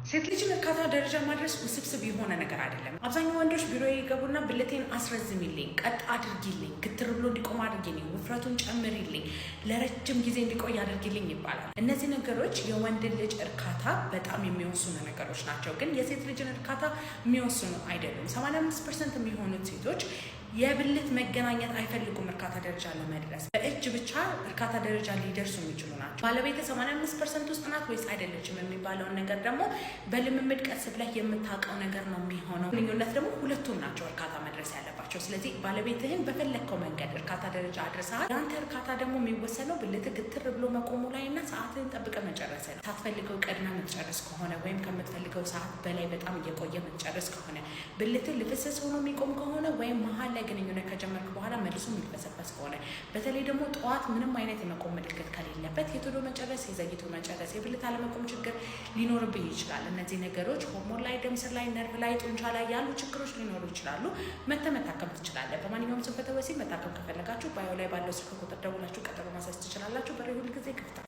ሴት ልጅን እርካታ ደረጃ ማድረስ ውስብስብ የሆነ ነገር አይደለም። አብዛኛው ወንዶች ቢሮ ይገቡና ብልቴን አስረዝሚልኝ፣ ቀጥ አድርጊልኝ፣ ክትር ብሎ እንዲቆም አድርጊልኝ፣ ውፍረቱን ጨምሪልኝ፣ ለረጅም ጊዜ እንዲቆይ አድርጊልኝ ይባላል። እነዚህ ነገሮች የወንድ ልጅ እርካታ በጣም የሚወስኑ ነገሮች ናቸው፣ ግን የሴት ልጅን እርካታ የሚወስኑ አይደሉም። 85% የሚሆኑት ሴቶች የብልት መገናኘት አይፈልጉም እርካታ ደረጃ ለመድረስ። በእጅ ብቻ እርካታ ደረጃ ሊደርሱ የሚችሉ ናቸው። ባለቤት 85% ውስጥ ናት ወይስ አይደለችም የሚባለውን ነገር ደግሞ በልምምድ ቀስ ብለህ የምታውቀው ነገር ነው የሚሆነው። ግንኙነት ደግሞ ሁለቱም ናቸው እርካታ መድረስ ያለባቸው። ስለዚህ ባለቤትህን በፈለግከው መንገድ እርካታ ደረጃ አድርሰሃል። የአንተ እርካታ ደግሞ የሚወሰነው ብልትህ ግትር ብሎ መቆሙ ላይ እና ሰዓትህን ጠብቀህ መጨረስ ነው። ሳትፈልገው ቀድመህ የምትጨርስ ከሆነ ወይም ከምትፈልገው ሰዓት በላይ በጣም እየቆየ የምትጨርስ ከሆነ፣ ብልትህ ልፍስስ ሆኖ የሚቆም ከሆነ ወይም መሀል ላይ ግንኙነት ከጀመርክ በኋላ መልሶ የሚልበሰበስ ከሆነ፣ በተለይ ደግሞ ጠዋት ምንም አይነት የመቆም ምልክት ከሌለበት የቶሎ መጨረስ፣ የዘግይቶ መጨረስ፣ የብልት አለመቆም ችግር ሊኖርብህ ይችላል። እነዚህ ነገሮች ሆርሞን ላይ፣ ደም ስር ላይ፣ ነርቭ ላይ፣ ጡንቻ ላይ ያሉ ችግሮች ሊኖሩ ይችላሉ። መታከም ትችላለህ። በማንኛውም ስንፈተ ወሲብ መታከም ከፈለጋችሁ ባዮ ላይ ባለው ስልክ ቁጥር ደውላችሁ ቀጠሮ ማስያዝ ትችላላችሁ። በሬ ሁል ጊዜ ክፍት